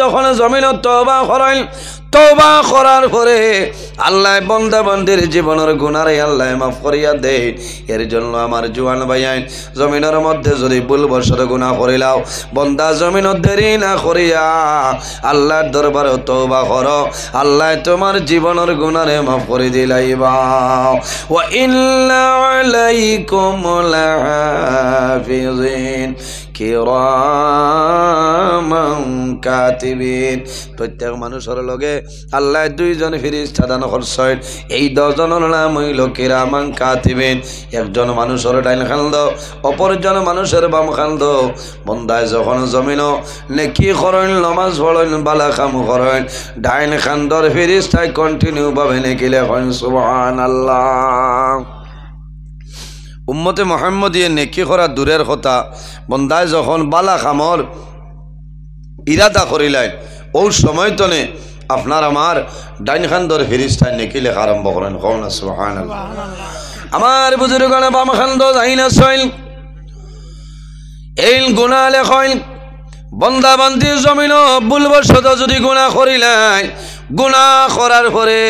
যখন জমিনত তওবা করেন, তওবা করার পরে আল্লাহ বান্দা বান্দির জীবনের গুনাহ আল্লাহ মাফ করিয়া দেয়। এর জন্য আমার জওয়ান ভাইয়ান, জমিনের মধ্যে যদি ভুলবশত গুনাহ করিলাও, বান্দা জমিনত দেরি না করিয়া আল্লাহর দরবারে তওবা করো, আল্লাহ তোমার জীবনের গুনাহ মাফ করে দিলাইবা। ওয়া ইন্না আলাইকুম লাহাফিজিন কিরামান কাতিবিন। প্রত্যেক মানুষের লগে আল্লাহ দুইজন ফেরেশতা দান করছেন। এই 10 জনের নাম হইল কিরামান কাতিবিন। একজন মানুষের ডাইন খান্দ, অপরজন মানুষের বাম খান্দ। বান্দায় যখন জমিন নেকি করেন, নামাজ পড়েন, ভালো কাম করেন, ডাইন খান্দর ফেরেশতায় কন্টিনিউ ভাবে নেকি লেখেন। সুবহানাল্লাহ। উম্মতে মুহাম্মদিয়ে নেকি করা দূরের কথা, বন্দায় যখন বালা খামর ইরাদা করিলেন, ওই সময় তনে আপনার আমার ডাইন খান্দর ফেরেশতায় নেকি লেখা আরম্ভ করেন। কওনা সুবহানাল্লাহ। আমার বুজুর্গগণ বাম খান্দ যাইনা সইল এই গুনাহ লেখেন। বন্দা বান্দি জমিন ভুলবশত যদি গুনাহ করিলেন, গুনাহ করার পরে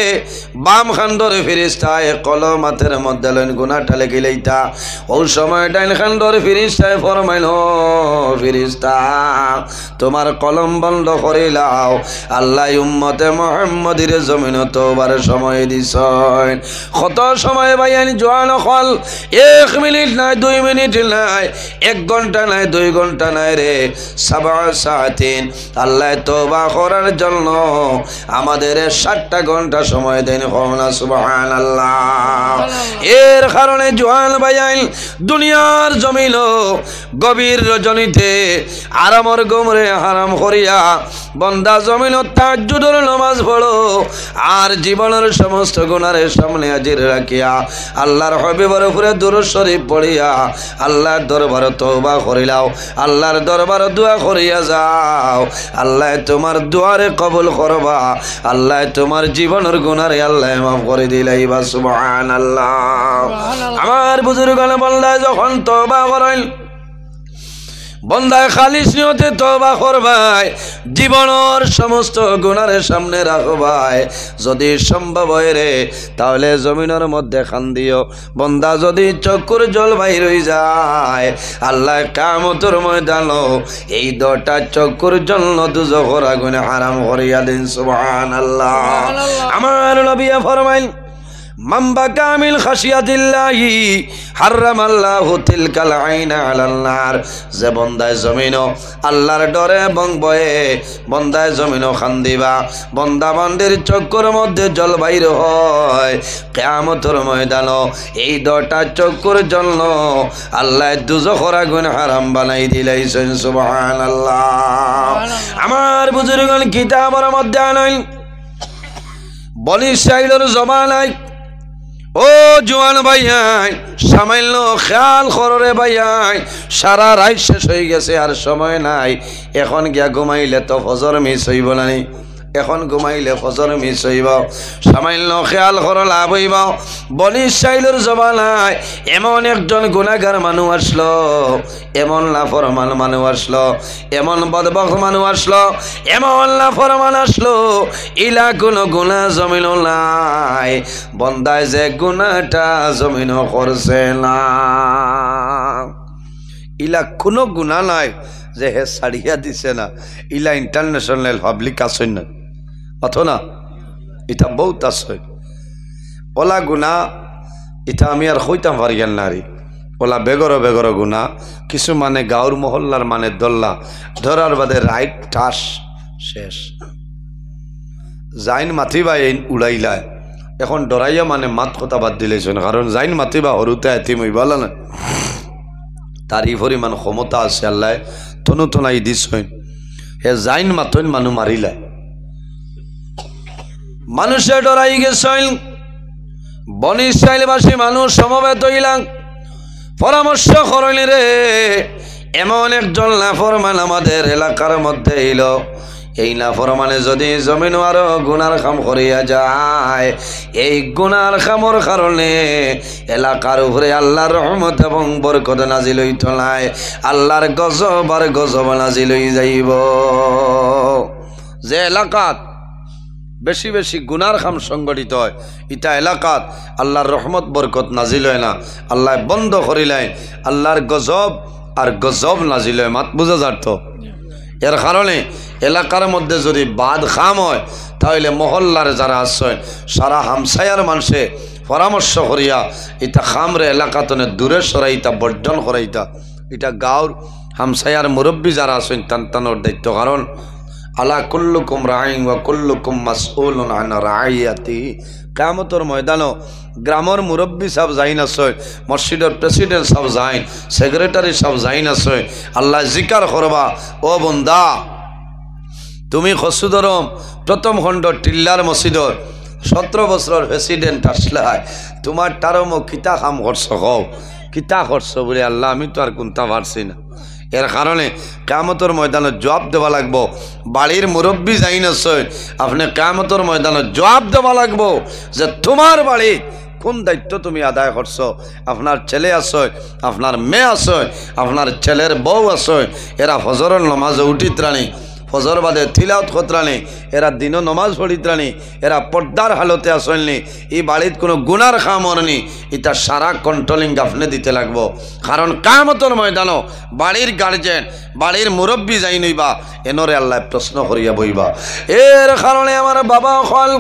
বাম খান্দর ফেরেশতায় কলম হাতের মধ্যে লইন গুনাহটা লেগে লইতা। ওই সময় ডাইন খান্দর ফেরেশতায় ফরমাইল, ফেরেশতা তোমার কলম বন্ধ করিলাও, আল্লাহ উম্মতে মুহাম্মদির জমিন তওবার সময় দিছেন। কত সময় ভাইয়ান জোয়ান হল, 1 মিনিট নাই, 2 মিনিট নাই, 1 ঘন্টা নাই, 2 ঘন্টা নাই রে, 7 সাতিন আল্লাহ তওবা করার জন্য আমাদের 7টা ঘন্টা সময় দেন। কওনা সুবহানাল্লাহ। এর কারণে জওয়ান ভাইয়ান দুনিয়ার জমিন গভীর রজনীতে আরামর গোমরে হারাম করিয়া বন্দা জমিন তাহাজ্জুদের নামাজ পড়ো, আর জীবনের সমস্ত গুনাহের সামনে হাজির রাখিয়া আল্লাহর হাবিবের উপরে দুরূদ শরীফ পড়িয়া আল্লাহর দরবারে তওবা করিলাও, আল্লাহর দরবারে দোয়া করিয়া যাও, আল্লাহ তোমার দোয়ারে কবুল করবা, আল্লাহ তোমার জীবনের গুনাহ আল্লাহ মাফ করে দিলাইবা। সুবহানাল্লাহ। আমার বুজুর্গগণ বান্দায় যখন তওবা করেন, বন্দায় খালিস নিয়তে তওবা করবাই, জীবনের সমস্ত গুনাহের সামনে রাখবাই। যদি সম্ভব হয় রে, তাহলে জমিনের মধ্যে খান দিও। বন্দা যদি চক্ষুর জল বাইর হয়ে যায়, আল্লাহ কিয়ামতের ময়দানে এই 2টা চক্ষুর জন্য দুজখের আগুনে হারাম করিয়া দেন। সুবহানাল্লাহ। আমার নবী ফরমাইল, মান বাকা মিন খাশিয়াতিল্লাহি হারামাল্লাহু তিলকাল আইনা আলান নার। যে বন্দায় জমিন আল্লাহর ডরে এবং ভয়ে বন্দায় জমিন খান্দিবা, বন্দা বান্দির চক্ষুর মধ্যে জল বাইর হয়, কিয়ামতের ময়দানে এই 2টা চক্ষুর জন্য আল্লাহ দুজখের আগুন হারাম বানাই দিলাইছেন। সুবহানাল্লাহ। আমার বুজুর্গগণ কিতাবের মধ্যে আনেন, বনি ইসরাইলের জমানায় ও জওয়ান ভাইয়াই সামান্য খেয়াল কররে ভাইয়াই, সারা রাত শেষ হয়ে গেছে আর সময় নাই। এখন গিয়া ঘুমাইলে তো ফজর মিস হইব না, এখন ঘুমাইলে ফজর মিস হইব। সামান্য খেয়াল কর লাভ হইব। বনি ইসরাইলের জমানায় এমন একজন গুনাহগার মানুষ আসলো, এমন নাফরমান মানুষ আসলো, এমন বদবখ মানুষ আসলো, এমন নাফরমান আসলো, ইলা কোনো গুনাহ জমিন নাই, বন্দায় যে গুনাহটা জমিন করছে না, ইলা কোনো গুনাহ নাই যে হে ছাড়িয়া দিছে না। ইলা ইন্টারন্যাশনাল পাবলিক আসেন না, অথ না, এটা বহুত আছে ওলা গুণা। এটা আমি আর হইতাম পারিয়ান নারী ওলা বেগর বেগর গুণা। কিছু মানে গাঁর মহল্লার মানে দল্লা ধরার বাদে রাইট ঠাস শেষ। জাইন মাতিবা এই উড়াইলায় এখন ডরাইয়া মানে মাত কথা বাদ দিলেছেন, কারণ জাইন মাতিবা হরুতে এতিম হইবালা না, তারই পরিমাণ ক্ষমতা আছে আল্লাহ তনু তনাই দিছেন। হে জাইন মাতইন মানুষ মারিলায়, মানুষে ডরাই গেছেন। বনি ইসরাইলবাসী মানুষ সমবেত হইলাম, পরামর্শ করেন রে এমন একজন নাফরমান আমাদের এলাকার মধ্যে এল, এই নাফরমানে যদি জমিন আরো গুনার কাম করিয়া যায়, এই গুনার কামর কারণে এলাকার উপরে আল্লাহর রহমত এবং বরকত নাজিল হইত নাই, আল্লাহর গজব আর গজব নাজিল হই যাইব। যে এলাকাত বেশি বেশি গুনার খাম সংগঠিত হয় ইটা এলাকাত আল্লাহর রহমত বরকত নাজিল হয় না, আল্লাহ বন্ধ করিলেন, আল্লাহর গজব আর গজব নাজিল হয়। মাত বুঝা যাত। এর কারণে এলাকার মধ্যে যদি বাদ খাম হয় তাহলে মহল্লার যারা আসছেন সারা হামসায়ার মানুষে পরামর্শ করিয়া ইটা খামরে এলাকাতনে দূরে সরাইতা বর্জন করাইতা, এটা গাঁর হামসায়ার মুরব্বী যারা আছেন তানোর দায়িত্ব। কারণ আলা কুল্লুকুম রাইন ওয়া কুল্লুকুম মাসউলুন আন রাইয়াতি, কিয়ামতের ময়দানও গ্রামের মুরব্বী সব যাইন আছে, মসজিদের প্রেসিডেন্ট সব যাইন, সেক্রেটারি সব যাইন আছে, আল্লাহ জিকার করবা ও বন্দা তুমি খসুদরম প্রথম খণ্ড টিল্লার মসজিদর 17 বছরের প্রেসিডেন্ট আসলাই, তোমার টারম কিতা কাম করছো, কও কিতা করছো বলে, আল্লাহ আমি তো আর কোনটা পারছি না। এর কারণে কিয়ামতের ময়দানে জবাব দেওয়া লাগবো। বাড়ির মুরব্বী যাইন আছে, আপনি কিয়ামতের ময়দানে জবাব দেওয়া লাগবো যে তোমার বাড়ি কোন দায়িত্ব তুমি আদায় করছো। আপনার ছেলে আছে, আপনার মেয়ে আছে, আপনার ছেলের বউ আছে, এরা ফজরের নামাজে উঠিত্রানি, ফজর বাদে তিলাওয়াত করত্রানি, এরা দিনও নমাজ পড়িত্রানি, এরা পর্দার হালতে আসেননি, এই বাড়িত কোনো গুনার কাম হয়নি, এটা সারা কন্ট্রোলিং আপনি দিতে লাগবো। কারণ কিয়ামতের ময়দানও বাড়ির গার্জেন বাড়ির মুরব্বী যাই নইবা এনরে আল্লাহ প্রশ্ন করিয়া বইবা। এর কারণে আমার বাবা হল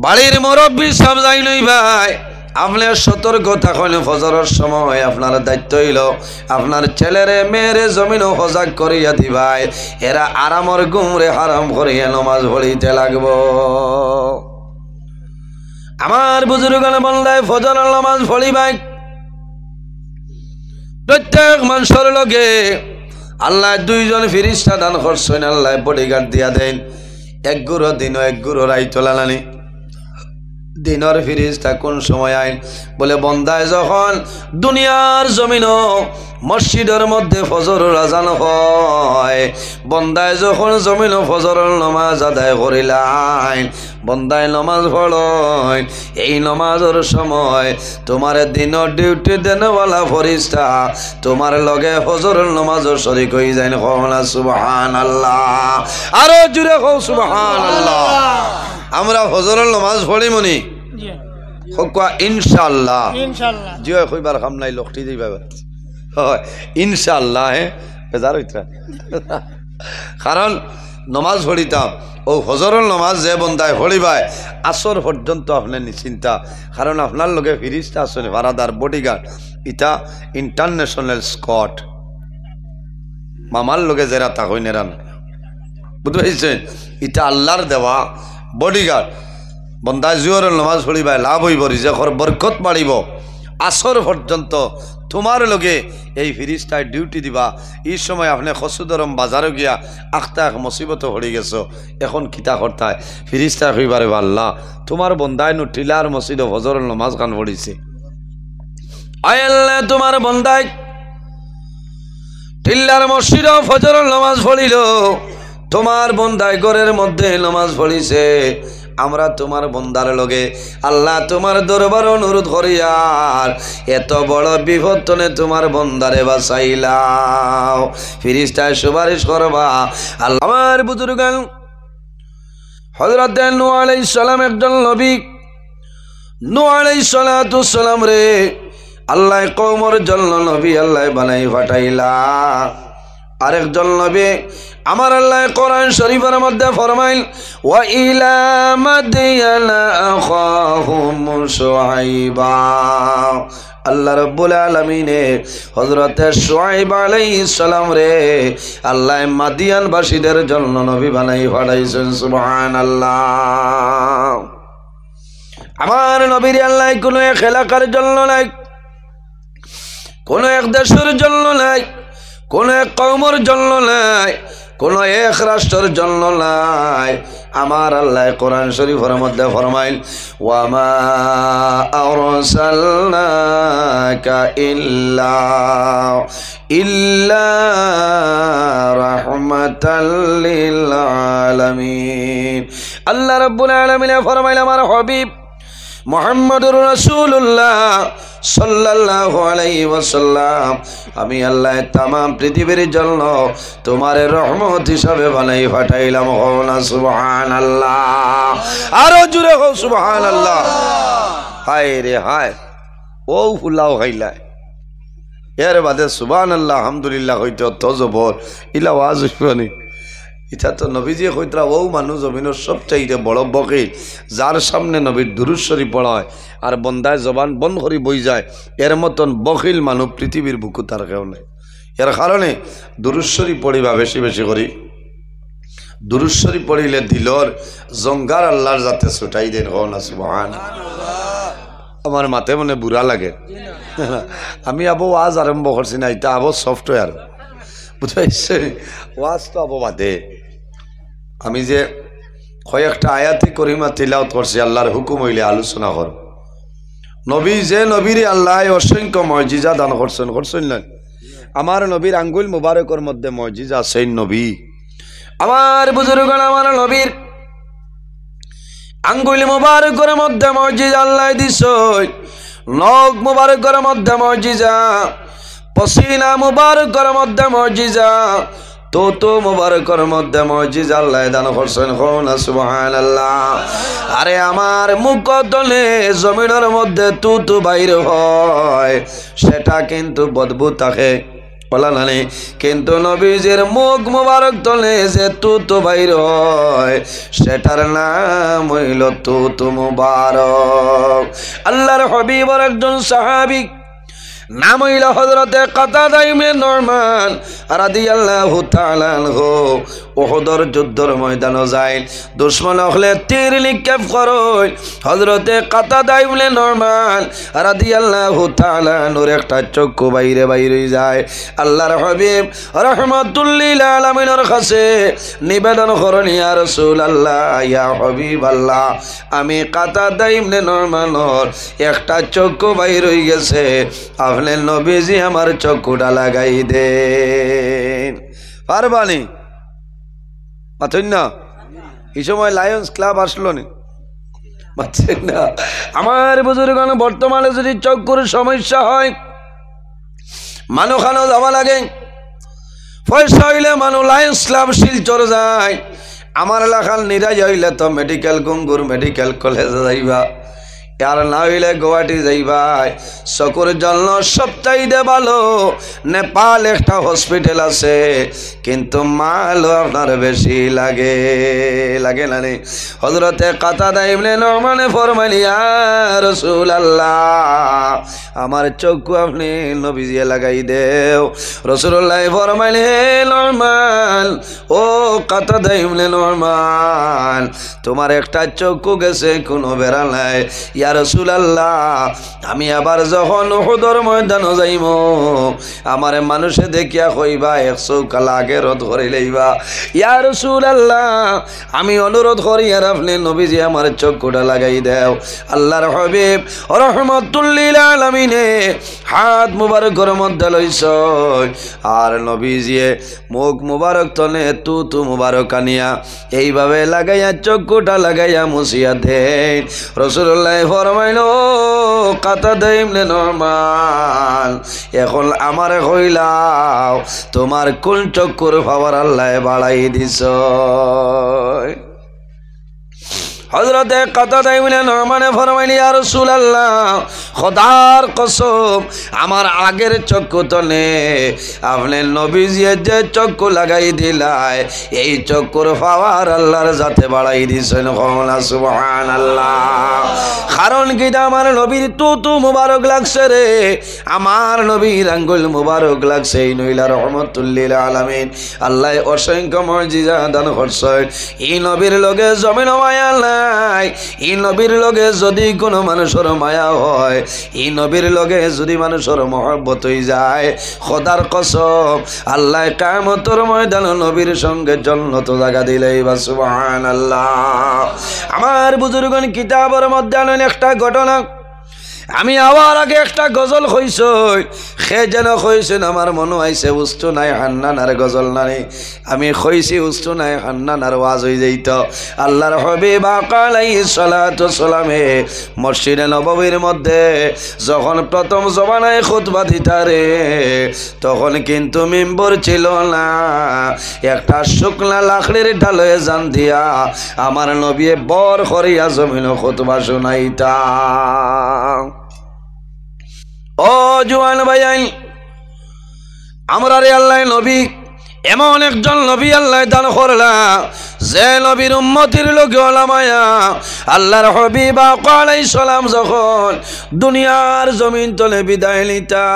বাড়ির মুরব্বী সব যাই নইবাই, আপনার সতর্ক থাকুন। ফজরের সময় আপনার দায়িত্ব হইল আপনার ছেলেরে মেয়েরে জমিনও সজাগ করিয়া দিবাই, এরা আরামর গুমরে হারাম করিয়া নমাজ পড়িতে লাগবো। আমার বুজুর্গনে বললাই ফজরের নামাজ পড়িবাই, প্রত্যেক মানুষের লগে আল্লাহ 2 জন ফেরেশতা দান করছেন, আল্লাহ বডিগার্ড দিয়া দেন। এক গুরো দিন এক গুরো রাইত লালানি দিনের ফেরেশতা কোন সময় আইন বলে, বন্দায় যখন দুনিয়ার জমিনও মসজিদের মধ্যে ফজরের আজান হয়, বন্দায় যখন জমিনও ফজরের নামাজ আদায় করিলাইন, বন্দায় নমাজ পড়েন, এই নমাজের সময় তোমার দিনের ডিউটি দেনওয়ালা ফেরেশতা তোমার লগে ফজরের নামাজের শরীক হয়ে যায়। কওনা সুবহানাল্লাহ, আরো জোরে কও সুবহানাল্লাহ। আমরা ফজরের নামাজ পড়ি মনি হকুয়া ইনশাআল্লাহ, ইনশাআল্লাহ জিও কইবার কাম নাই, লখটি দিবা হয় ইনশাআল্লাহ। বেজার হইতা কারণ নমাজ পড়িতাম ও ফজরের নামাজ যে বন্দায় পড়িবায় আসর পর্যন্ত আপনি নিশ্চিন্তা, কারণ আপনার লগে ফেরেশতা আছেন ভাড়াদার বডিগার্ড, ইটা ইন্টারন্যাশনাল স্কট মামার লগে যারা থাকই নেরান, বুঝতে পারছেন, ইটা আল্লাহর দেওয়া বডিগার্ড। বন্দায় জুয়রের নামাজ পড়িবায় লাভ হইব, রিজেকর বরকত বাড়িব, আসর পর্যন্ত তোমার লগে এই ফেরেশতায় ডিউটি দিবা। এই সময় আপনি খসুদরম বাজারে গিয়া আখতা এক মুসিবত হয়ে গেছো, এখন কিতা করতায় ফেরেশতা কইবারে, আল্লাহ তোমার বন্দায় নু টিলার মসজিদে ফজরের নামাজ গান পড়িছে, আয় আল্লাহ তোমার বন্দায় টিল্লার মসজিদে ফজরের নামাজ পড়িল, তোমার বন্দায় ঘরের মধ্যে নামাজ পড়িছে, আমরা তোমার বন্দার লগে আল্লাহ তোমার দরবার অনুরোধ করিয়ার এত বড় বিপদনে তোমার বন্দারে বাঁচাইলাও, ফেরেশতায় সুপারিশ করবা। আল্লাহ আমার বুজুর্গান হযরত নূহ আলাইহিস সালাম একজন নবী, নূহ আলাইহিস সালাতু সালাম রে আল্লাহ কওমের জন্য নবী আল্লাহ বানাই পাঠাইলা। আরেকজন নবী আমার আল্লাহ কোরআন শরীফের মধ্যে ফরমাইল, ওয়া ইলা মাদিয়ানা আখাহুম শুআইবা, আল্লাহ রাব্বুল আলামিনে হযরত শুআইব আলাইহিস সালাম রে আল্লাহ মাদিয়ান বাসীদের জন্য নবী বানাই পাঠাইছেন। সুবহানাল্লাহ। আমার নবীর আল্লাহ কোনো এক এলাকার জন্য নাই, কোনো এক দেশের জন্য নাই, কোন এক কওমের জন্য নাই, কোন এক রাষ্ট্রের জন্য নাই। আমার আল্লাহ কোরআন শরীফের মধ্যে ফরমাইল, ওয়া মা আরসালনাকা ইল্লা রাহমাতাল লিল আলামিন। আল্লাহ রাব্বুল আলামিন ফরমাইল, আমার হাবিব মুহাম্মাদুর রাসূলুল্লাহ সাল্লাল্লাহু আলাইহি ওয়াসাল্লাম আমি আল্লাহ तमाम পৃথিবীর জন্য তোমার রহমত হিসাবে বানাই পাঠাইলাম। হও না সুবহানাল্লাহ, আরো জোরে হও সুবহানাল্লাহ। হায় রে হায়, ও ফুলাও খাইলায় এর বাদে সুবহানাল্লাহ আলহামদুলিল্লাহ হইতে অত জবর ইলা ওয়াজ হইবনি। এটা তো নবীজি কইতরা ও মানুষ জমিনের সবচাইতে বড় বকিল, যার সামনে নবীর দুরূদ শরীফ পড়া হয় আর বন্দায় জবান বন্ধ করে বই যায়, এর মতন বকিল মানুষ পৃথিবীর বুকু তার কেউ নেই। এর কারণে দুরূদ শরীফ পড়িবা বেশি বেশি করি। দুরূদ শরীফ পড়িলে দিলর জঙ্গার আল্লাহর যাতে ছুটাই দেন। হও না সুবহানাল্লাহ। আমার মাথে মনে বুড়া লাগে, আমি আবো ওয়াজ আরম্ভ করছি না, এটা আবো সফটওয়্যার বুঝাইছে, ওয়াজ তো আবো বাদে। আমি যে কয়েকটা আয়াতে করিমা তিলাওয়াত করছি, আল্লাহর হুকুম হইলে আলোচনা কর। নবী যে নবীর আল্লাহ অসংখ্য মজিজা দান করছেন, করছেন না? আমার নবীর আঙ্গুল মুবারকের মধ্যে মজিজা সেই নবী। আমার বুজুর্গণ, আমার নবীর আঙ্গুল মুবারকের মধ্যে মজিজা আল্লাহ দিছই, নখ মুবারকের মধ্যে মজিজা, পসিনা মুবারকের মধ্যে মজিজা, তো মুবারকের মধ্যে মজিজা আল্লাহ দান করছেন। হও না সুবহানাল্লাহ। আরে আমার মুখ তলে জমিনের মধ্যে তু বাইর হয়, সেটা কিন্তু বদবু থাকে বলা নানি, কিন্তু নবীজির মুখ মুবারক তলে যে তু বাইর হয়, সেটার নাম হইল তু মুবারক। আল্লাহর হাবিবের একজন সাহাবী নাম হইল হযরতে কাতাদা ইবনে নুরমান রাদিয়াল্লাহু তাআলা আনহু। উহুদের যুদ্ধের ময়দানে যায়, দুশমন হলে তীর নিক্ষেপ করয়, হযরতে কাতাদা ইবনে নুরমান রাদিয়াল্লাহু তাআলা আনহুর একটা চক্ষু বাইরে বাইরে যায়। আল্লাহর হাবিব রাহমাতুল লিল আলামিনের কাছে নিবেদন করেন, ইয়া রাসূলুল্লাহ, ইয়া হাবিবাল্লাহ, আমি কাতাদা ইবনে নুরমানের একটা চক্ষু বাইরে হয়ে গেছে, আপনি নবীজি আমার চক্ষুটা লাগাই দেন। পারবানি পাচ্ছেন না? এই সময় লায়ন্স ক্লাব আসলো না, পাচ্ছেন না? আমার বুজুর্গণ, বর্তমানে যদি চক্ষুর সমস্যা হয়, মানুষ খানো যাওয়া লাগে, পয়সা হইলে মানুষ লায়ন্স ক্লাব শিলচর যায়। আমার এলাকার নিরাজ হইলে তো মেডিকেল গঙ্গুর মেডিকেল কলেজে যাইবা, আর না হইলে গুয়াহাটি যাইবাই। চকুর জন্য সবচাইতে ভালো নেপাল একটা হসপিটাল আছে, কিন্তু মালও আপনার বেশি লাগে লাগে না রে। হযরতে কাতাদা ইবনে নুরমান ফরমাইলেন, ইয়া রাসূলুল্লাহ, আমার চক্ষু আপনি নবীজি লাগাই দেও। রাসূলুল্লাহ ফরমাইলেন, হে নুরমান, ও কাতাদা ইবনে নুরমান, তোমার একটা চক্ষু গেছে, কোনো বেড়া নাই। ইয়া রাসূলুল্লাহ, আমি আবার যখন উহুদের ময়দানে যাইব, আমার মানুষে দেখিয়া কইবা 100 কালা আগে রোধ করে লইবা। ইয়া রাসূলুল্লাহ, আমি অনুরোধ করি আর আপনি নবীজি আমার চক্ষুটা লাগাই দেও। আল্লাহর হাবিব রাহমাতুল লিল আলামিনে হাত মুবারকের মধ্যে লইছ, আর নবীজি মুখ মুবারক তনে তু মুবারক আনিয়া এইভাবে লাগাইয়া চক্ষুটা লাগাইয়া মুছিয়া দেন। রাসূলুল্লাহ ফরমাইল, কাতাদা ইবনে নুরমান, এখন আমারে কইলাও তোমার কোন চক্ষুর পাওয়ার আল্লাহ বাড়াই দিছ। হযরতে কাতাদা ইবনে নুরমানে ফরমাইলেন, ইয়া রাসূলুল্লাহ, খোদার কসম, আমার আগের চক্ষু তনে আপনি নবীজি যে চক্ষু লাগাই দিলাই, এই চক্ষুর পাওয়ার আল্লাহর যাতে বাড়াই দিছেন। কওনা সুবহানাল্লাহ। কারণ কি, আমার নবীর তু মুবারক লাগছে রে, আমার নবীর আঙ্গুল মুবারক লাগছে। এই নইলা রহমাতুল লিল আলামিন, আল্লাহ অসংখ্য মুজিজা দান করছেন। এই নবীর লগে জমিন মায়া নাই, এই নবীর লগে যদি কোনো মানুষের মায়া হয়, এই নবীর লগে যদি মানুষের মহব্বত হয়ে যায়, খোদার কসম, আল্লাহ কিয়ামতের ময়দানে নবীর সঙ্গে জান্নাত জায়গা দিলেই বা সুবহানাল্লাহ। আমার বুজুর্গণ, কিতাবের মধ্যে একটা ঘটনা আমি আবার আগে একটা গজল কইছ সে যেন কইছেন আমার মনে আইছে উস্তু নাই হান্নানার গজল নারে আমি কইছি উস্তু নাই হান্নানার ওয়াজ হয়ে যাইত আল্লাহর হাবিব আলাইহিস সালাতু সালামে মসজিদে নববীর মধ্যে যখন প্রথম জবানায় খুতবা দিতারে তখন কিন্তু মিম্বর ছিল না একটা শুকনা লাকড়ির ঢালে জান দিয়া আমার নবী বর করিয়া জমিন খুতবা শুনাইতা ও জওয়ান ভাই আমরা রে আল্লাহ নবী এমন একজন নবী আল্লাহ দান করলা যে নবীর উম্মতির লোকে ওলামায়া আল্লাহর হাবিব আলাইহিস সালাম যখন দুনিয়ার জমিন তলে বিদায় নিতা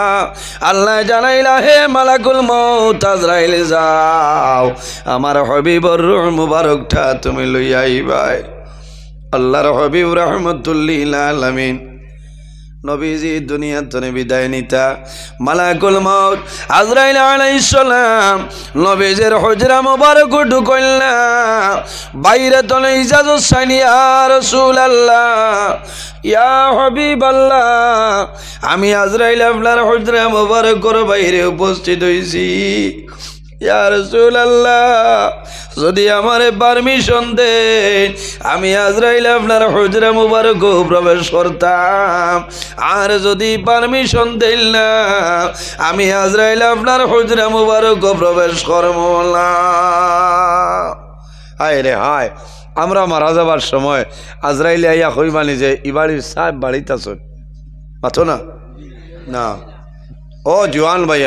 আল্লাহ জানাইলা হে মালাকুল মউত আজরাইল যাও আমার হাবিবর রূহ মুবারকটা তুমি লইয়া আইবাই আল্লাহর হাবিব রাহমাতুল লিল আলামিন নবীজি দুনিয়া তনে বিদায় নিতা মালাকুল মউত আজরাইল আলাইহিস সালাম নবীজির হুজরা মুবারক ঢুকইলা বাইরে তনে ইজাজত চাইনি ইয়া রাসূলুল্লাহ ইয়া হাবিবাল্লাহ আমি আজরাইল আপনার হুজরা মুবারকের বাইরে উপস্থিত হইছি ইয়া রাসূলুল্লাহ যদি আমারে পারমিশন দেন আমি আজরাইল আপনার হুজরা মুবারক প্রবেশ করতাম আর যদি পারমিশন দেন না আমি আজরাইল আপনার হুজরা মুবারক প্রবেশ করব না হায় রে হায় আমরা মারা যাবার সময় আজরাইল আইয়া কইবানি যে ইবাড়ির সাহেব বাড়িতে আছেন মাথো না না ও জওয়ান ভাই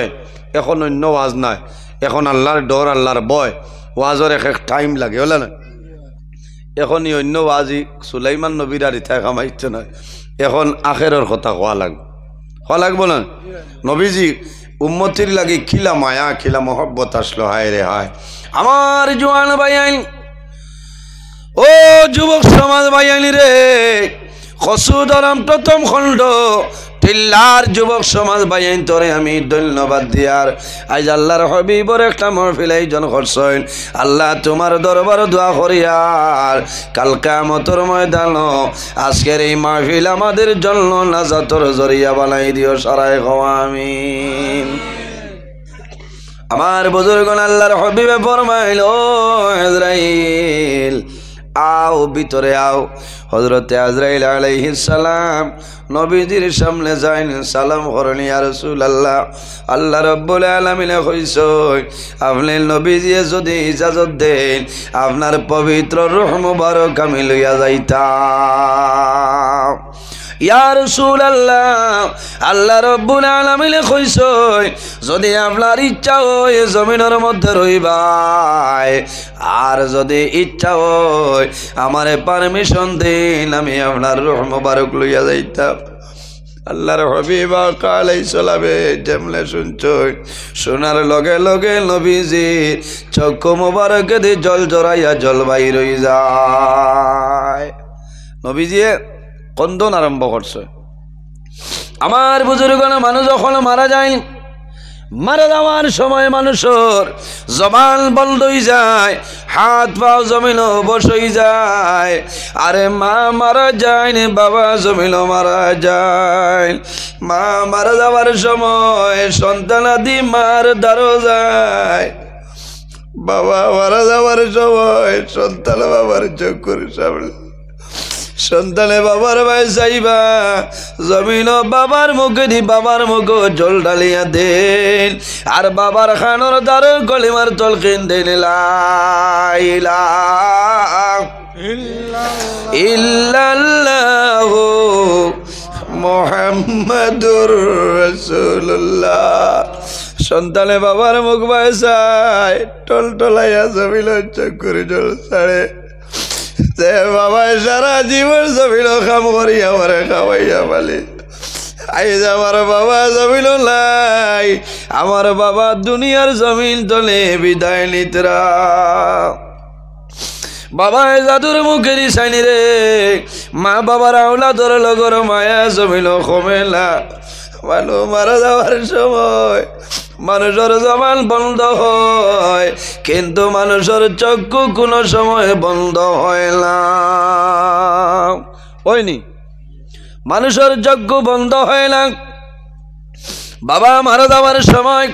এখন অন্য ওয়াজ নাই এখন আল্লাহর ডর আল্লাহর ভয় ওয়াজর এক টাইম লাগে হলে না এখনই অন্য ওয়াজি সুলাইমান নবীর আর ইথা কামাইতে নয় এখন আখেরের কথা হওয়া লাগবো না নবীজি উম্মতির লাগে খিলা মায়া খিলা মহব্বত আসলো হায় রে হায় আমার জওয়ান ভাইয়ান ও যুবক সমাজ ভাইয়ানি রে খসুদরম প্রথম খণ্ড টিল্লার যুবক সমাজ ভাইয়ান তোরে আমি ধন্যবাদ দিয়ার আজ আল্লাহর হাবিবর একটা মাহফিল আয়োজন করছেন আল্লাহ তোমার দরবার দোয়া করিয়ার কাল কিয়ামতের ময়দান আজকের এই মাহফিল আমাদের জন্য নাজাতের জরিয়া বানাই দিও সারায় আমিন আমার বুজুর্গণ আল্লাহর হাবিবে ফরমাইল ও আজরাইল আও ভিতরে আও হযরতে আজরাইল আলাইহিস সালাম নবীজির সামনে যাইন সালাম করেন ইয়া রাসূলুল্লাহ আল্লাহ রাব্বুল আলামিন কইছেন আপনি নবীজি যদি ইজাজত দেন আপনার পবিত্র রূহ মুবারক আমি লইয়া যাইতাম ইয়া রাসূলুল্লাহ আল্লাহ রাব্বুল আলামিন কইছেন যদি আপনার ইচ্ছা হয় জমিনের মধ্যে রইবাই আর যদি ইচ্ছা হয় আমারে পারমিশন দিন আমি আপনার রূহ মুবারক লইয়া যাইতাম আল্লাহর হাবিব আলাইহিস সালামে যেমনে শুনছই শোনার লগে লগে নবীজির চক্ষু মুবারক দিয়ে জল জড়াইয়া জল বাইর হই যায় নবীজি কন্দন আরম্ভ করছে আমার বুজুর্গণ মানুষ যখন মারা যায় মারা যাওয়ার সময় মানুষের জবান বন্ধ হয়ে যায় হাত পাও জমিন বসে যায় আরে মা মারা যায় না বাবা জমিন মারা যায় মা মারা যাওয়ার সময় সন্তানাদি মার দ্বারো যায় বাবা মারা যাওয়ার সময় সন্তান বাবার চোখের সামনে সন্তানে বাবার ভাই যাইবা জমিন বাবার মুখে দি বাবার মুখে জল ঢালিয়া দেন আর বাবার খানোর দ্বার কলিমার তলকিন দেন লা ইলাহা ইল্লাল্লাহু মুহাম্মাদুর রাসূলুল্লাহ সন্তানে বাবার মুখ ভাই চাই টল টলাইয়া জমিন চোখের জল ছাড়ে যে বাবা সারা জীবন জমিল কাম করি আমার খাওয়াইয়া পালি আইজ আমার বাবা জমিল নাই আমার বাবা দুনিয়ার জমিন তলে বিদায় নিতরা বাবা জাদুর মুখের সাইনি রে মা বাবার আওলাদর লগর মায়া জমিল কমেলা মানুষ মারা যাওয়ার সময় মানুষের জবান বন্ধ হয় কিন্তু মানুষের চক্ষু কোনো সময় বন্ধ হয় না হয়নি মানুষের যজ্ঞ বন্ধ হয় না। বাবা মারা যাওয়ার সময়,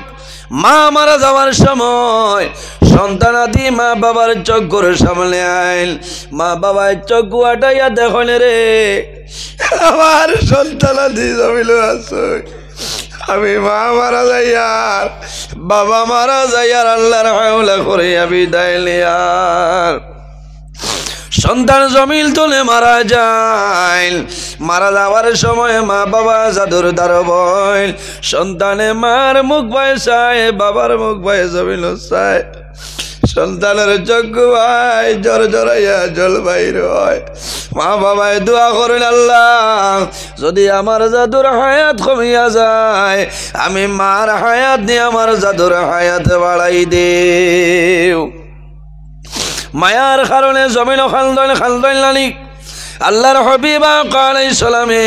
মা মারা যাওয়ার সময় সন্তানাদি মা বাবার যজ্ঞর সামনে আইল, মা বাবার যজ্ঞ আটাইয়া দেখেন রে আমার সন্তানাদি জমিল আছে, আমি মা মারা যাই আর বাবা মারা যাই আর আল্লাহর হাওলা করে আমি দাইলিয়ার সন্তান জমিল তুলে মারা যায়। মারা যাওয়ার সময় মা বাবা জাদুর দ্বার বইল, সন্তানে মার মুখ ভয়ে চায়, বাবার মুখ ভয়ে জমিল চায়। সন্তানের যজ্ঞ ভাই জ্বর জড়াইয়া জল বাইর হয়। মা বাবায় দোয়া করেন, আল্লাহ যদি আমার জাদুর হায়াত কমিয়া যায়, আমি মার হায়াত নিয়ে আমার জাদুর হায়াত বাড়াই দেও। মায়ার কারণে জমিন খালদন নানি আল্লাহর হাবিব আলাইহিস সালামে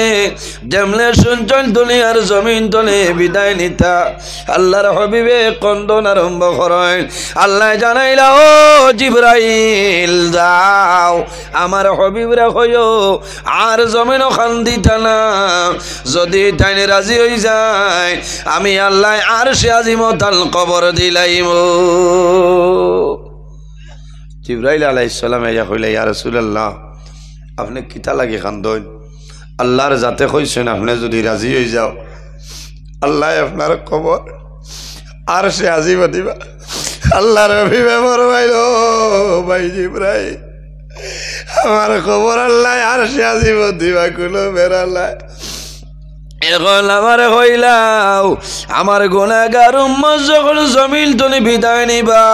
যেমনে শুনছেন দুনিয়ার জমিন তলে বিদায় নিতা, আল্লাহর হাবিবে কন্দন আরম্ভ করেন। আল্লাহ জানাইলা, ও জিবরাইল যাও আমার হাবিবরা কইও আর জমিনও খান্দিতা না, যদি তাইনে রাজি হয়ে যায় আমি আল্লাহ আরশে আজিমতাল কবর দিলাইম। জিবরাইল আলাইহিস সালাম ইয়া কইলা, ইয়া রাসূলুল্লাহ আপনি কিতা লাগে কান্দন? আল্লাহর যাতে কইছেন আপনি যদি রাজি হয়ে যাও আল্লাহ আপনার কবর আর সে আজিব দিবা। আল্লাহর হাবিবে ফরমাইল, ভাই জিবরাইল আমার কবর আল্লাহ আর সে আজিব দিবা কোনো বেড়াল্লাহ। এখন আমার হইলাও আমার গুনাহগার উম্মত যখন জমিন তুলি বিদায় নিবা,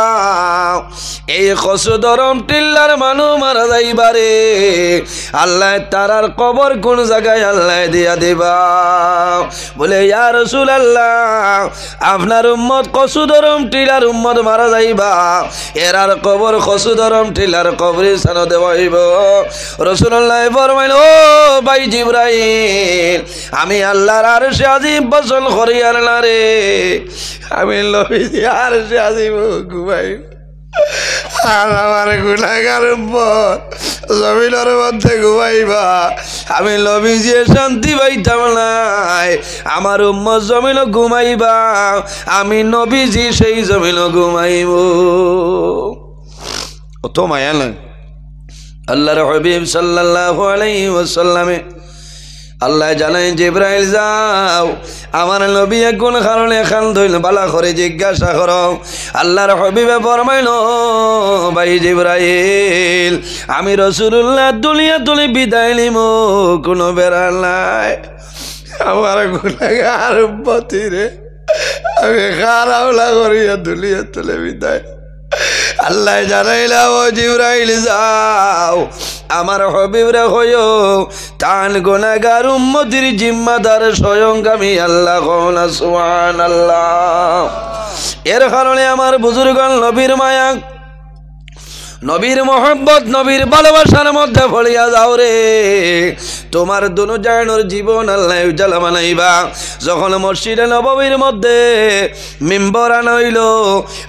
এই কসুদরম টিল্লার মানুষ মারা যাইবারে আল্লাহ তারার কবর কোন জায়গায় আল্লাহ দিয়া দিবা। বলে ইয়া রাসূলুল্লাহ আপনার উম্মত কসুদরম টিলার উম্মত মারা যাইবা, এরার কবর কসুদরম টিলার কবরস্থানে দেওয়া হইব। রাসূলুল্লাহ ফরমাইল, ও ভাই জিবরাইল আমি আল্লাহর আরশে আজিম বসল করিয়ার না রে, আমি নবীজি আরশে আজিম ঘুমাই আর আমার গুনাহগার উম্মত জমিনের মধ্যে ঘুমাইবা, আমি নবীজি শান্তি পাইতাম নাই। আমার উম্মত জমিন ঘুমাইবা, আমি নবীজি সেই জমিন ঘুমাইব। অত মায়া না আল্লাহর হাবিব সাল্লাল্লাহু আলাইহি ওয়াসাল্লামে আল্লাহ জানাই, জিবরাইল যাও আমার নবী কোন কারণে খান ধইল বালা করে জিজ্ঞাসা করো। আল্লাহর হাবিবে ফরমাইল, ভাই জিবরাইল আমি রাসূলুল্লাহ দুনিয়া তুলি বিদায় নিব, কোনো বেড়া নাই। আমার গুনাহগার উম্মতি রে আমি খারাওলা করিয়া দুনিয়া তুলে বিদায়। আল্লাহ জানাইলা, ও জিবরাইল যাও আমার হাবিবরা হইও তান গুনাহগার উম্মতির জিম্মাদার স্বয়ং আমি আল্লাহ। কওনা সুবহানাল্লাহ। এর কারণে আমার বুজুর্গণ নবীর মায়া, নবীর মোহাম্মত, নবীর ভালোবাসার মধ্যে পড়িয়া যাও রে, তোমার দুনো জায়গার জীবন আল্লাহ উজালা বানাইবা। যখন মসজিদে নববীর মধ্যে মিম্বর আনা হইল,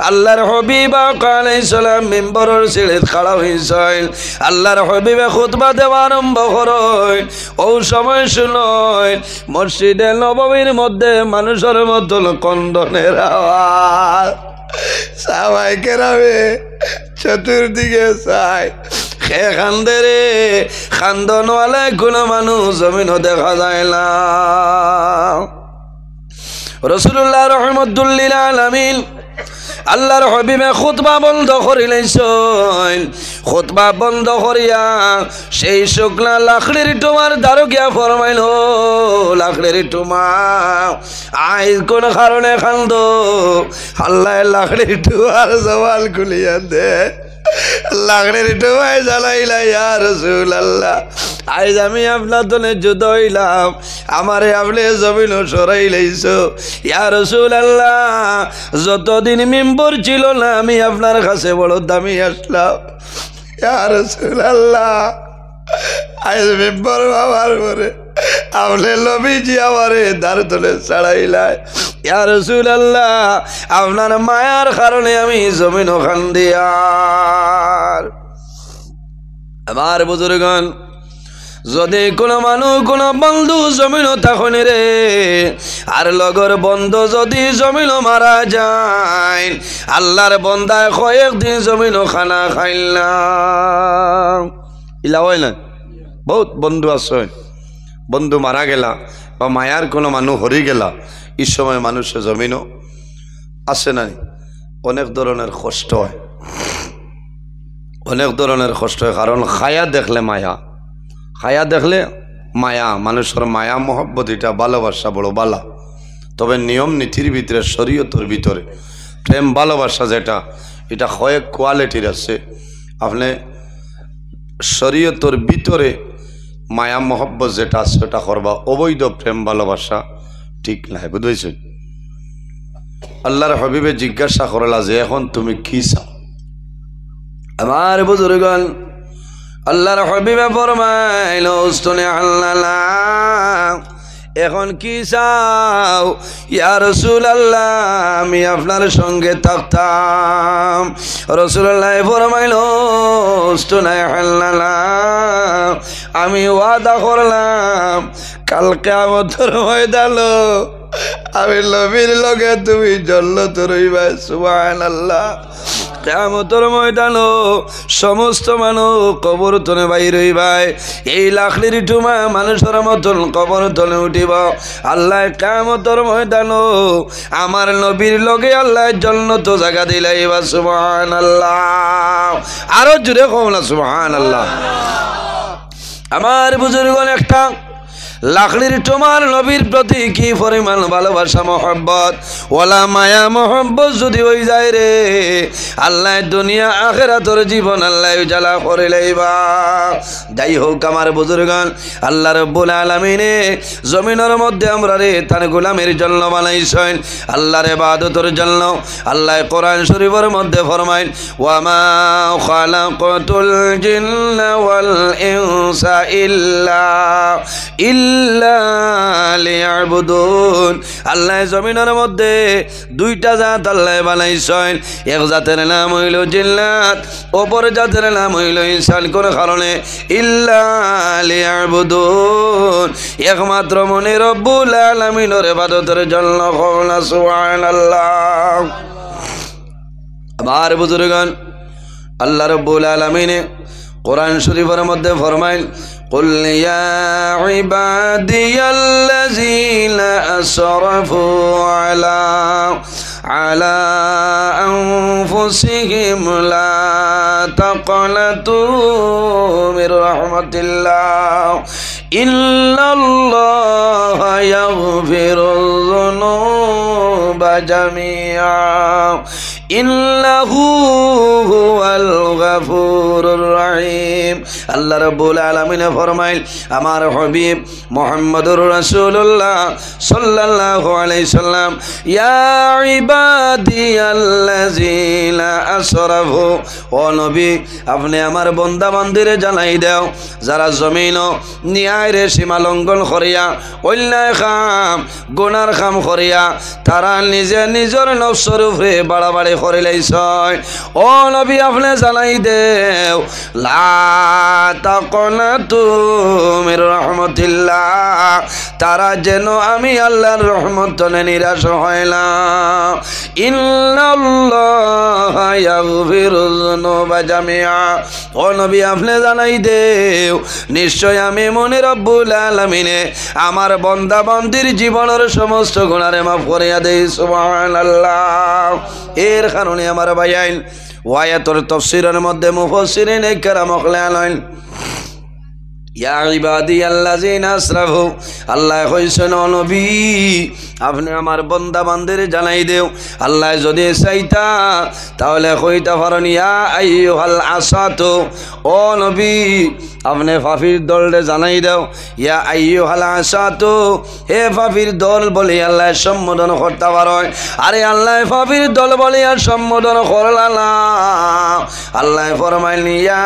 আল্লাহর হাবিব আলাইহিস সালাম মিম্বরের ছিঁড়ে খাড়া হইছেন, আল্লাহর হাবিবে খুতবা দেওয়া আরম্ভ করেন। ও সময় শুনয় মসজিদে নববীর মধ্যে মানুষের মতন কন্দনের আওয়াজ। সবাই কেরামে চতুর্দিকে চাই, খে খান্দে রে, খান্দনওয়ালা কোনো মানুষ জমিনও দেখা যায় না। রাসূলুল্লাহ রাহমাতুল লিল আলামিন আল্লাহর হাবিবে খুতবা বন্ধ করিলেন। খুতবা বন্ধ করিয়া সেই শুকনা লাকড়ির টুমার দ্বারো গিয়া ফরমাইল, লাকড়ির টুমা আইজ কোন কারণে খান্দ? আল্লাহ লাকড়ির টুমার জবান খুলিয়া দে। লাকড়ির টুমায় জ্বালাইলা, ইয়া রাসূলুল্লাহ আইজ আমি আপনার জন্য যুদ্ধ হইলাম, আমারে আপনি জমিন সরাই লাইছো। ইয়া রাসূলুল্লাহ যতদিন মেম্বর ছিল না আমি আপনার কাছে বড় দামি আসলাম। ইয়া রাসূলুল্লাহ আইজ মেম্বর বাবার পরে আপনি নবীজি আমারে দ্বার তলে ছাড়াইলাই। ইয়া রাসূলুল্লাহ আপনার মায়ার কারণে আমি জমিন খান্দিয়ার। আমার বুজুর্গণ যদি কোনো মানুষ কোনো বন্ধু জমিনও তখন রে আর লগর বন্ধু যদি জমিনও মারা যায় আল্লাহর বন্দায় কয়েকদিন জমিনও খানা খাইলাম ইলা হয় না বহুত বন্ধু আছে বন্ধু মারা গেলা বা মায়ার কোনো মানুষ হরি গেলা এই সময় মানুষের জমিনও আসে নাই অনেক ধরনের কষ্ট হয় অনেক ধরনের কষ্ট হয় কারণ খায়া দেখলে মায়া খায়া দেখলে মায়া মানুষের মায়া মহব্বত এটা ভালোবাসা বড় বালা তবে নিয়ম নীতির ভিতরে শরীয়তের ভিতরে প্রেম ভালোবাসা যেটা এটা কয়েক কোয়ালিটির আছে আপনি শরীয়তের ভিতরে মায়া মহব্বত যেটা আছে ওটা করবা অবৈধ প্রেম ভালোবাসা ঠিক নাই বুঝেছেন আল্লাহর হাবিবে জিজ্ঞাসা করলা যে এখন তুমি কি চাও আমার বুজুর্গণ আল্লাহর হাবিবে ফরমাইল উস্তুনে আল্লাহ এখন কি চাও ইয়া রাসূলুল্লাহ আমি আপনার সঙ্গে থাকতাম রাসূলুল্লাহ ফরমাইল উস্তুনে আল্লাহ আমি ওয়াদা করলাম কাল কিয়ামতের ময়দানে আমি নবীর লগে তুমি জান্নাত রইবা সুবহানাল্লাহ কিয়ামতের ময়দানে সমস্ত মানুষ কবর তলে বাইর হইবাই এই লাখলির টুমা মানুষের মতন কবর তলে উঠিব আল্লাহ কিয়ামতের ময়দানে আমার নবীর লগে আল্লাহ জান্নাত জায়গা দিলাইবা সুবহানাল্লাহ আরো জোরে কও না সুবহানাল্লাহ আমার বুজুর্গগণ একটা লাখলির তোমার নবীর প্রতি কি পরিমাণ ভালোবাসা মহব্বত ওলা মায়া মহব্বত যদি হয়ে যায় রে আল্লাহ দুনিয়া আখিরাতের জীবন আল্লাহ উজালা করে লইবা যাই হোক আমার বুজুর্গগণ আল্লাহ রাব্বুল আলামিনে জমিনের মধ্যে আমরা রে তার গোলামের জন্য বানাইছেন আল্লাহর ইবাদতের জন্য আল্লাহ কোরআন শরীফের মধ্যে ফরমাইন ওয়া মা খালাকাতুল জিন্না ওয়াল ইনসা ইল্লা লিয়াবুদুন আল্লাহ জমিনের মধ্যে দুইটা জাত আল্লাহ বানাইছেন এক জাতের নাম হইল জিন্নাত অপর জাতের নাম হইল ইনসান কোন কারণে ইল্লা লিয়াবুদুন একমাত্র মনে রব্বুল আলামিনের ইবাদতের জন্য কওনা সুবহানাল্লাহ আমার বুজুর্গগণ আল্লাহ রাব্বুল আলামিন কোরআন শরীফের মধ্যে ফরমাইন قل يا عبادي الذين أسرفوا على أنفسهم لا تقنطوا من رحمة الله إن الله يغفر الذنوب جميعا إنه هو الغفور الرحيم الله رب العالمين ফরমাইল আমার হাবিব মুহাম্মদুর রাসূলুল্লাহ সাল্লাল্লাহু আলাইহি সাল্লাম ইয়া ইবাদিয়াল্লাযিনা আসরাফু ও নবী আপনি আমার বান্দা বান্দিরে জানাই দাও যারা জমিন ন্যায় রে সীমা লঙ্ঘন করিয়া অন্যায় কাম গুনার কাম করিয়া তারা নিজে নিজের নফসের উপরে বাড়াবাড়ি করে লাইছয় ও নবী আপনি জানাই দেও লা তাকনাতু মির রাহমাতিল্লাহ তারা যেন আমি আল্লাহর রহমত নিরাশ হয় না ইন্নাল্লাহা ইয়াগফিরুয যুনুবা জামিআ ও নবী আপনি জানাই দেও নিশ্চয় আমি মনে রব্বুল আলামিনে আমার বান্দা বান্দির জীবনের সমস্ত গুনারে মাফ করিয়া দেই সুবহানাল্লাহ এর কারণে আমার ভাইয়াইন ওয়ায়াতের তাফসীরের মধ্যে মুফাসসিরিন ইকরাম কইলেন ইয়া ইবাদিয়াল্লাযিনা আসরাফু আল্লাহ কইছেন ও নবী আপনি আমার বান্দা বান্দিরে জানাই দেও আল্লাহ যদি চাইতা তাহলে কইতা পারেন ইয়া আইয়ুহাল আসাতু ও নবী আপনি ফাফির দলরে জানাই দাও ইয়া আইয়ুহাল আসাতু হে ফাফির দল বলি আল্লাহ সম্বোধন করতে পারেন আরে আল্লাহ ফাফির দল বলি আর সম্বোধন করলা না আল্লাহ ফরমাইল ইয়া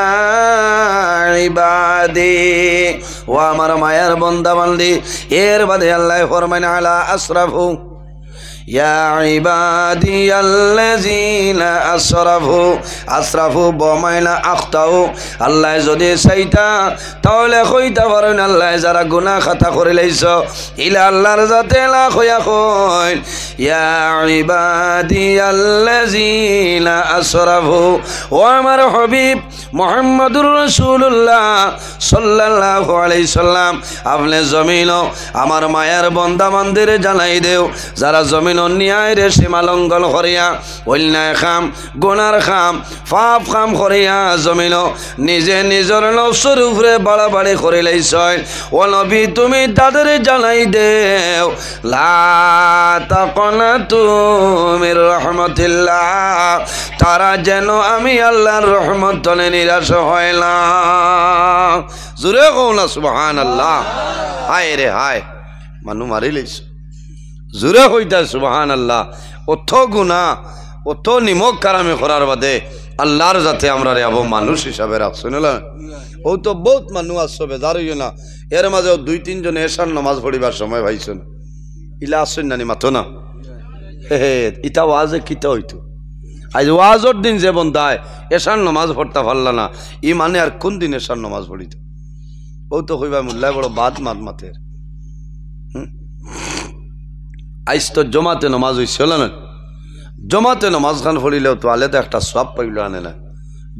ইবাদি ও আমার মায়ার বান্দা বান্দি এর বাদে আল্লাহ ফরমাইন আলা আসরাফু ইয়া ইবাদিয়াল্লাযীনা আসরাফু বমাইনা আখতাউ আল্লাহ যদি চাইতা তাহলে কইতা পারেন আল্লাহ যারা গুনাহ খাতা করে লাইছ ইলা আল্লাহর জাতে লা কইয়া কই ইয়া ইবাদিয়াল্লাযীনা আসরাফু ও আমার হাবিব মুহাম্মদুর রাসূলুল্লাহ সাল্লাল্লাহু আলাইহি সাল্লাম আপনি জমিন আমার মায়ার বান্দা বান্দিরে জানাই দেও যারা জমিন অন্যায় রে সীমা লঙ্ঘন করিয়া অন্যায় খাম গুনার খাম পাপ খাম করিয়া জমিন নিজে নিজের নফসের উপরে বাড়াবাড়ি করে লাইছ ও নবী তুমি তাদের জানাই দেও লা তাকনাতু মির রাহমাতিল্লাহ তারা যেন আমি আল্লাহর রহমত তলে নিরাশ হয় না জোরে কও না সুবহানাল্লাহ হায় রে হায় মানু মারি লইছ জোরে কইতা সুবহানাল্লাহ অত গুনাহ অত নিমক কারামে করার বাদে আল্লাহর যাতে আমরা রে আবো মানুষ হিসাবে রাখছো না ও তো বহুত মানুষ আসছো বেজার হইও না এর মাঝে 2-3 জন এশার নামাজ পড়িবার সময় ভাইছেন ইলা আসছেন নানি মাথো না হে ইটা ওয়াজে কিতা হইতো আজ ওয়াজর দিন যে বন্ধায় এশার নামাজ পড়তে পারল না ই মানে আর কোন দিন এশার নামাজ পড়িত ও তো কইবা মোল্লায় বড় বাদ মাতের আইস তো জমাতে নামাজ হইছিল না জমাতে নামাজ খান পড়িলেও তো আলে তো একটা সব পাইল আনে না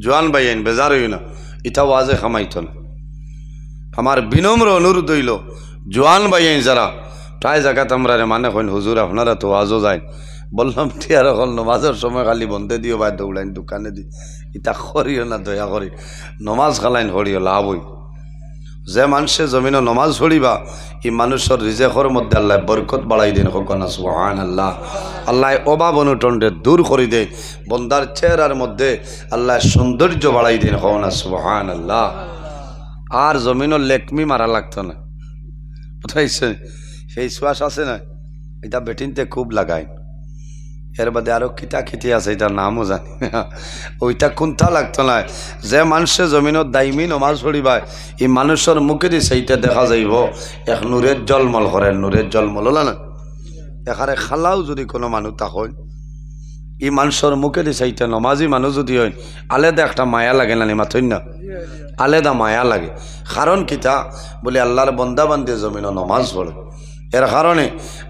জোয়ান ভাই আইন বেজার হই না ইটা ওয়াজে খামাইত না আমার বিনম্র অনুরোধ হইল জোয়ান ভাই আইন যারা প্রায় জায়গাতে আমরা মানে কইন হুজুর আপনারা তো ওয়াজও যায় বললাম টিয়ার হল নমাজের সময় খালি বন্ধে দিও বা দৌড়াইন দোকানে দি ইটা করিও না দয়া করি নমাজ খালাইন হরিও লাভ হই যে মানুষে জমিন নমাজ পড়িবা ই মানুষের রিজেকর মধ্যে আল্লাহ বরকত বাড়াই দেন হকনা সুবহানাল্লাহ আল্লাহ অভাব অনটনকে দূর করে দে বন্দার চেহারার মধ্যে আল্লাহ সৌন্দর্য বাড়াই দেন হকনা সুবহানাল্লাহ আর জমিনের লেকমি মারা লাগতো না বুঝাইছে সেই শ্বাস আছে না এটা বেটিনতে খুব লাগায় এর বাদে আরো কিতা খিতি আছে এটার নামও জানি ওইটা কোনটা লাগতো না যে মানুষে জমিনত দাইমি নমাজ পড়িবা এই মানুষের মুখে দি সেইটা দেখা যাইব এক নূরের জলমল করে নূরের জলমল হল না এখানে খালাও যদি কোনো মানুষ তা হয় এই মানুষের মুখে দি সেইটা নমাজি মানুষ যদি হয় আলাদা একটা মায়া লাগে না মাথই না আলাদা মায়া লাগে কারণ কিতা বলে আল্লাহর বন্দা বান্ধে জমিন নমাজ পড়ে এর কারণে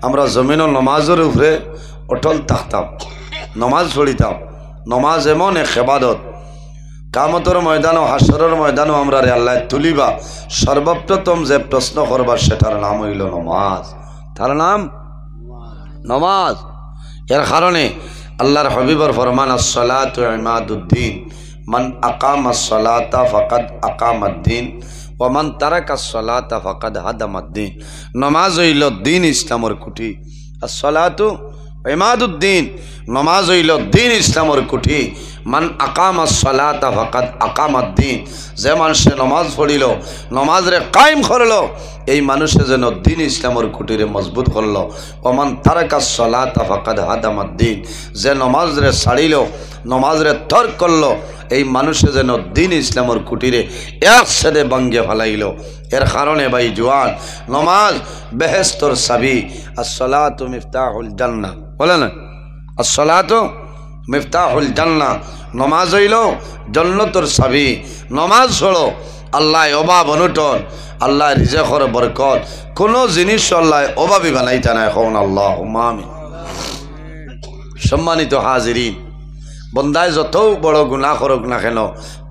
আমরা জমিন নমাজের উপরে অটল থাকতাম নমাজ পড়িতাম নমাজ এমন এক ইবাদত কামতর ময়দান ও হাসরের ময়দানও আমরা রে আল্লাহ তুলিবা সর্বপ্রথম যে প্রশ্ন করবার সেটার নাম হইল নমাজ তার নাম নমাজ এর কারণে আল্লাহর হাবিবর ফরমান আসসালাতু ইমাদুদ্দিন মান আকামা আসসালাতা ফাকাদ আকামাদ্দিন ওয়া মান তারাকা আসসালাতা ফাকাদ হাদামাদ্দিন নমাজ হইল দ্বীন ইসলামের কুঠি আসসালাতু ইমাদুদ্দিন নমাজ হইল দ্বীন ইসলামের কুঠি মান আকামা সালাতা ফাকাদ আকামাদ্দিন যে মানুষে নমাজ পড়িল নমাজরে কায়েম করলো এই মানুষে যেন দ্বীন ইসলামের কুটিরে মজবুত করলো ওমান তারাকা সালাতা ফাকাদ হাদামাদ্দিন যে নমাজরে ছাড়িল নমাজরে তর্ক করলো এই মানুষে যেন দ্বীন ইসলামের কুটিরে একসাথে ভাঙ্গে ফেলাইল এর কারণে ভাই জওয়ান নমাজ বেহেশতর চাবি আসসালাতু মিফতাহুল জান্নাহ বলে না আসসালাতু মিফতাহুল জান্নাহ নমাজ হইল জান্নাতের চাবি নমাজ হলো আল্লাহ অভাব অনটন আল্লাহ রিজেকর বরকত কোনো জিনিস আল্লাহ অভাবী বানাইতে না এখন আল্লাহুম্মা আমিন সম্মানিত হাজিরিন বন্দায় যত বড় গুনাহ করুক না কেন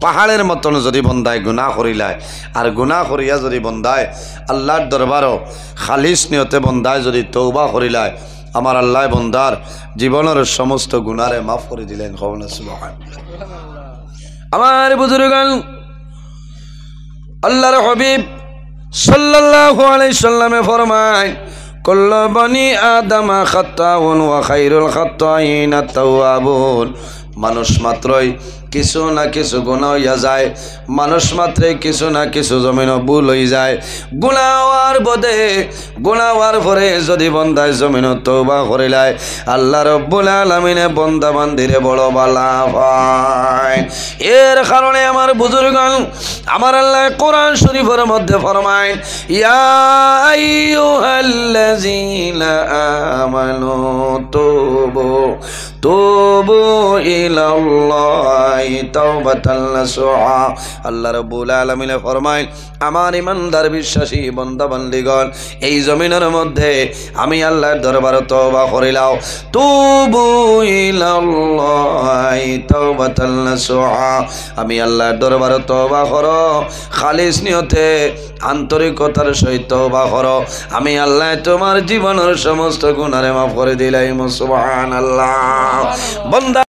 পাহাড়ের মতন যদি বন্দায় গুনাহ করিলায় আর গুনাহ করিয়া যদি বন্দায় আল্লাহর দরবারও খালিস নিয়তে বন্দায় যদি তওবা করিলায় আমার আল্লাহ বন্দার জীবনের সমস্ত গুনারে মাফ করে দিলেন আমার বুজুর্গান আল্লাহর হাবিব সাল্লাল্লাহু আলাইহি সাল্লামে ফরমায় কুল্লু বনি আদম খাত্তাউন ওয়া খায়রুল খাত্তাইন আত-তাওয়াবুন মানুষ মাত্রই কিছু না কিছু গুনাহ হইয়া যায় মানুষ মাত্রে কিছু না কিছু জমিন ভুল হয়ে যায় গুনাহ হওয়ার বদে গুনাহ হওয়ার পরে যদি বন্দায় জমিন তওবা করিলায় আল্লাহ রব্বুল আলামিনে বন্দা বান্দিরে বড় বালা পায় এর কারণে আমার বুজুর্গগণ আমার আল্লাহ কোরআন শরীফের মধ্যে ফরমায় ইয়া আইয়ুহাল্লাযীনা আমানু তুবু ইলাল্লাহি তাওবাতান নাসুহা আল্লাহ রাব্বুল আলামিন ফরমায় আমার ইমানদার বিশ্বাসী বান্দা বান্দীগণ এই জমিনের মধ্যে আমি আল্লাহর দরবারে তওবা করিলাও তুবু ইলাল্লাহি তাওবাতান নাসুহা আমি আল্লাহর দরবারে তওবা করো খালিস নিয়তে আন্তরিকতার সহিত তওবা করো আমি আল্লাহ তোমার জীবনের সমস্ত গুনাহ মাফ করে দিলাম সুবহানাল্লাহ বন্দা